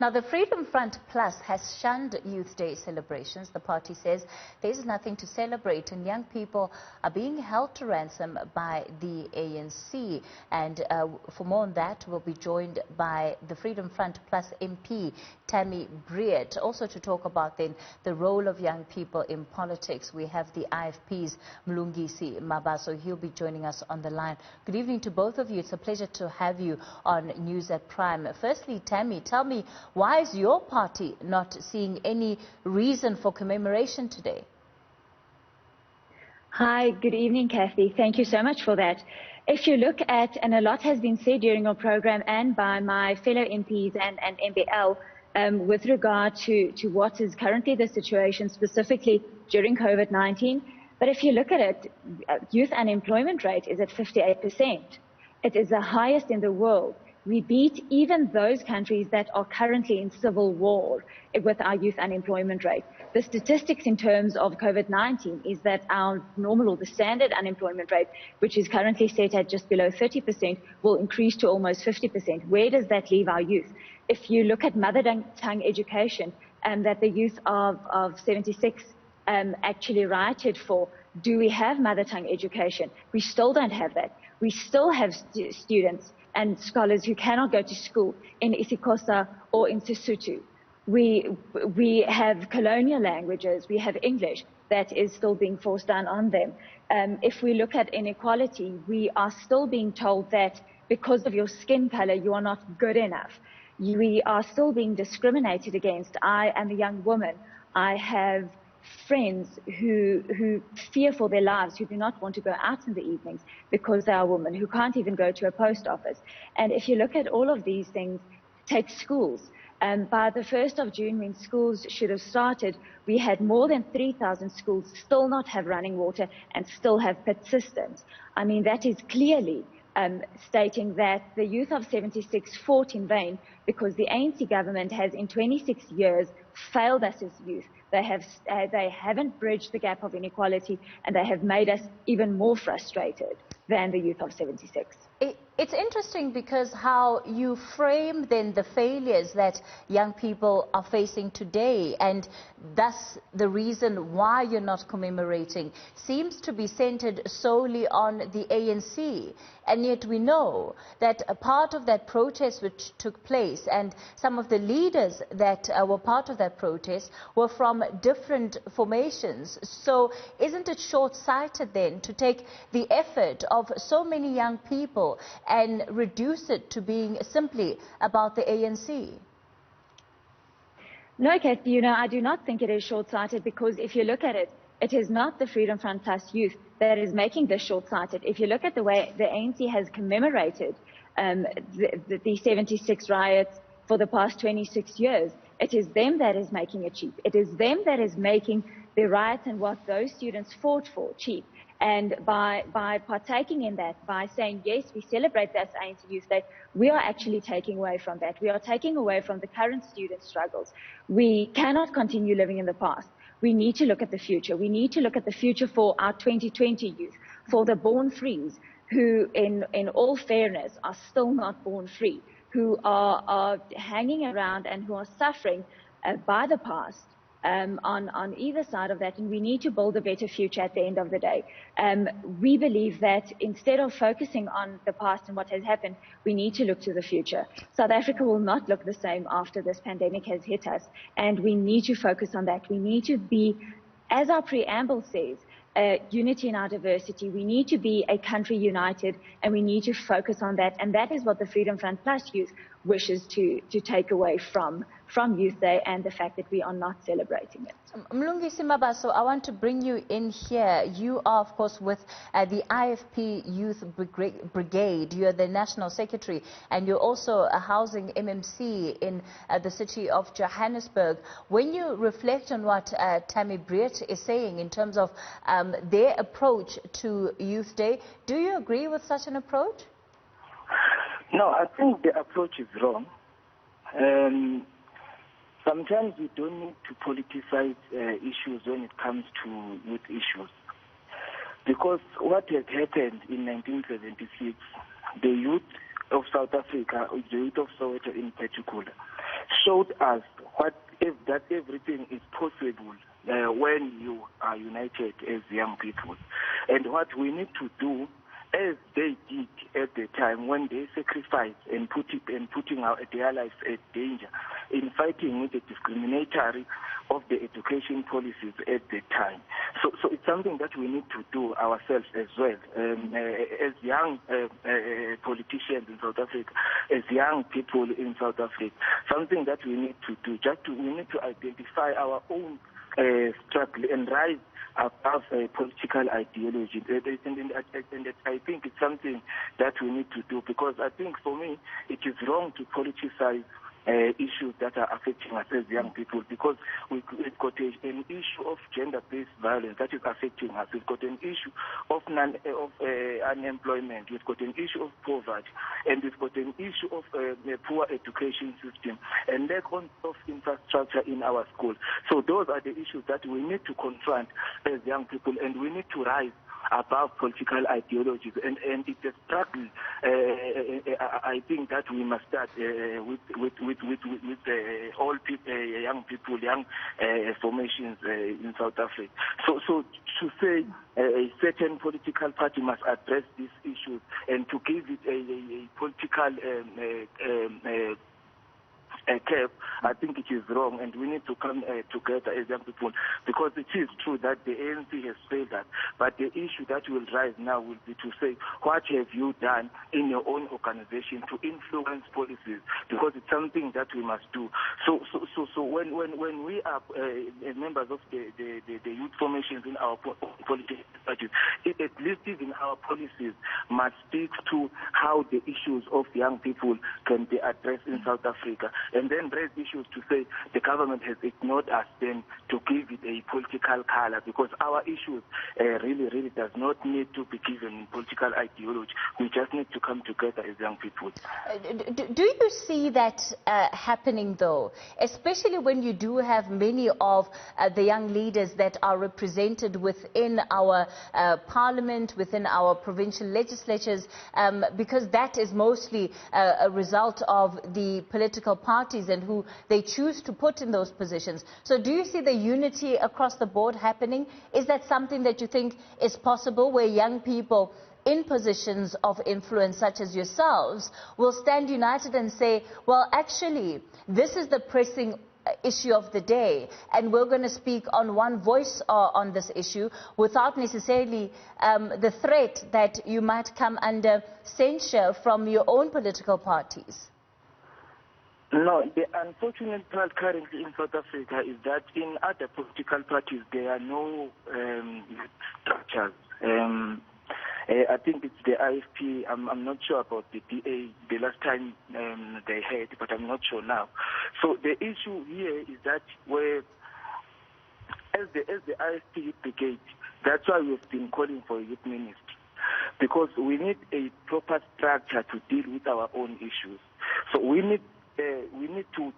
Now, the Freedom Front Plus has shunned Youth Day celebrations. The party says there is nothing to celebrate and young people are being held to ransom by the ANC. And for more on that, we'll be joined by the Freedom Front Plus MP, Tammy Brigade. Also to talk about then the role of young people in politics, we have the IFP's Mlungisi Mabaso. He'll be joining us on the line. Good evening to both of you. It's a pleasure to have you on News at Prime. Firstly, Tammy, tell me, why is your party not seeing any reason for commemoration today? Hi, good evening, Kathy. Thank you so much for that. If you look at, and a lot has been said during our program and by my fellow MPs and MBL with regard to what is currently the situation specifically during COVID-19. But if you look at it, youth unemployment rate is at 58%. It is the highest in the world. We beat even those countries that are currently in civil war with our youth unemployment rate. The statistics in terms of COVID-19 is that our normal or the standard unemployment rate, which is currently set at just below 30%, will increase to almost 50%. Where does that leave our youth? If you look at mother tongue education that the youth of 76 actually rioted for, do we have mother tongue education? We still don't have that. We still have students and scholars who cannot go to school in isiXhosa or in Sesotho. We have colonial languages, we have English that is still being forced down on them. If we look at inequality, we are still being told that because of your skin color, you are not good enough. We are still being discriminated against. I am a young woman. I have friends who fear for their lives, who do not want to go out in the evenings because they are women, who can't even go to a post office. And if you look at all of these things, take schools. By the 1st of June, when schools should have started, we had more than 3,000 schools still not have running water and still have pit systems. I mean, that is clearly stating that the youth of 76 fought in vain because the ANC government has in 26 years failed us as youth. They haven't bridged the gap of inequality, and they have made us even more frustrated than the youth of 76. It's interesting because how you frame then the failures that young people are facing today, and thus the reason why you're not commemorating seems to be centered solely on the ANC. And yet we know that a part of that protest which took place and some of the leaders that were part of that protest were from different formations. So isn't it short-sighted then to take the effort of so many young people and reduce it to being simply about the ANC? No, Kathy, I do not think it is short-sighted, because if you look at it, it is not the Freedom Front Plus youth that is making this short-sighted. If you look at the way the ANC has commemorated the 76 riots for the past 26 years, it is them that is making it cheap. It is them that is making the riots and what those students fought for cheap. And by partaking in that, by saying, yes, we celebrate that ANC Youth Day, we are actually taking away from that. We are taking away from the current student struggles. We cannot continue living in the past. We need to look at the future. We need to look at the future for our 2020 youth, for the born frees, who in all fairness are still not born free, who are hanging around and who are suffering by the past. On either side of that, and we need to build a better future at the end of the day. We believe that instead of focusing on the past and what has happened, we need to look to the future. South Africa will not look the same after this pandemic has hit us, and we need to focus on that. We need to be, as our preamble says, unity in our diversity. We need to be a country united, and we need to focus on that. And that is what the Freedom Front Plus youth wishes to take away from Youth Day, and the fact that we are not celebrating it. Mlungisi Mabaso, I want to bring you in here. You are, of course, with the IFP Youth Brigade. You are the National Secretary, and you're also a housing MMC in the city of Johannesburg. When you reflect on what Tammy Brigade is saying in terms of their approach to Youth Day, do you agree with such an approach? No, I think the approach is wrong. Sometimes we don't need to politicize issues when it comes to youth issues. Because what had happened in 1976, the youth of South Africa, the youth of Soweto in particular, showed us that everything is possible when you are united as young people. And what we need to do, as they did at the time when they sacrificed and putting their lives at danger in fighting with the discriminatory of the education policies at the time. So it's something that we need to do ourselves as well, as young politicians in South Africa, as young people in South Africa. Something that we need to do. We need to identify our own struggle and rise above political ideology. And I think it's something that we need to do, because I think for me it is wrong to politicize issues that are affecting us as young people, because we've got an issue of gender-based violence that is affecting us. We've got an issue of unemployment. We've got an issue of poverty, and we've got an issue of a poor education system and lack of infrastructure in our schools. So those are the issues that we need to confront as young people, and we need to rise above political ideologies, and it's a struggle. I think that we must start with all people, young people, young formations in South Africa. So to say a certain political party must address these issues and to give it a political cap, I think it is wrong, and we need to come together as young people, because it is true that the ANC has failed us, but the issue that will rise now will be to say, what have you done in your own organization to influence policies, because it's something that we must do. So when we are members of the youth formations in our political parties, at least even our policies must speak to how the issues of young people can be addressed in South Africa, and then raise issues to say the government has ignored us, then to give it a political color, because our issues really does not need to be given political ideology. We just need to come together as young people. Do you see that happening, though, especially when you do have many of the young leaders that are represented within our parliament, within our provincial legislatures, because that is mostly a result of the political parties and who they choose to put in those positions. So do you see the unity across the board happening? Is that something that you think is possible, where young people in positions of influence such as yourselves will stand united and say, well, actually, this is the pressing issue of the day, and we're going to speak on one voice on this issue, without necessarily the threat that you might come under censure from your own political parties? No, the unfortunate part currently in South Africa is that in other political parties there are no structures. I think it's the IFP. I'm not sure about the DA the last time they had, but I'm not sure now. So the issue here is that where, as the IFP Youth Brigade, that's why we've been calling for a youth ministry, because we need a proper structure to deal with our own issues. So we need to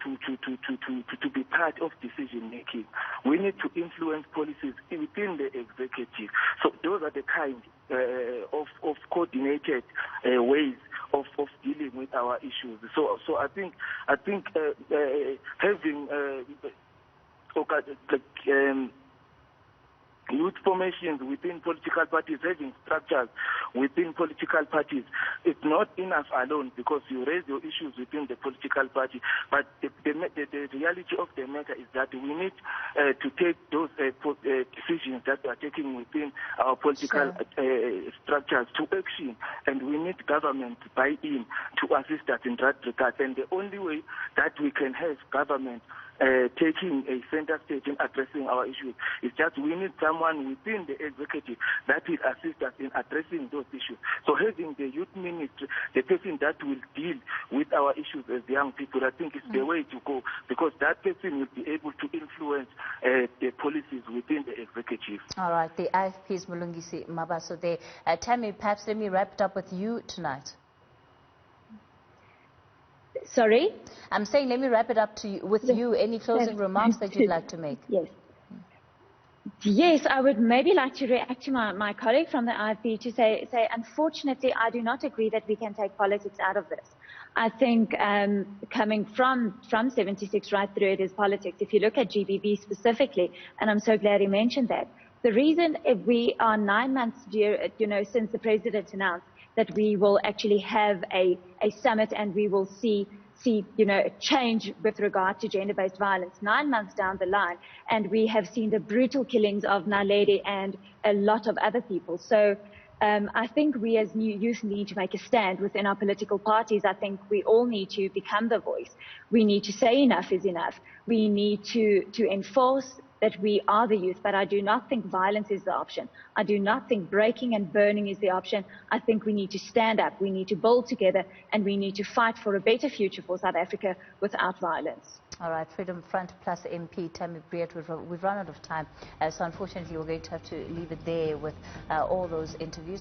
be part of decision making. We need to influence policies within the executive. So those are the kind of coordinated ways of dealing with our issues. So I think having youth formations within political parties, having structures within political parties, it's not enough alone, because you raise your issues within the political party. But the reality of the matter is that we need to take those decisions that we are taking within our political structures to action, and we need government to buy in to assist us in that regard. And the only way that we can have government taking a center stage in addressing our issues is just we need someone within the executive that will assist us in addressing those issues. So having the youth ministry, the person that will deal with our issues as young people, I think is the way to go, because that person will be able to influence the policies within the executive. All right, the IFP's Mlungisi Mabaso there. Tammy, perhaps let me wrap it up with you tonight. Sorry? I'm saying let me wrap it up with you. Any closing remarks that you'd like to make? Yes. Yes, I would maybe like to react to my colleague from the IFP to say, unfortunately, I do not agree that we can take politics out of this. I think coming from 76 right through it is politics. If you look at GBV specifically, and I'm so glad he mentioned that, the reason we are 9 months since the president announced that we will actually have a summit and we will see change with regard to gender-based violence 9 months down the line, and we have seen the brutal killings of Naledi and a lot of other people. So I think we as new youth need to make a stand within our political parties. I think we all need to become the voice. We need to say enough is enough. We need to enforce that we are the youth, but I do not think violence is the option. I do not think breaking and burning is the option. I think we need to stand up, we need to build together, and we need to fight for a better future for South Africa without violence. All right, Freedom Front Plus MP Tammy Brigade, we've run out of time, so unfortunately we're going to have to leave it there with all those interviews.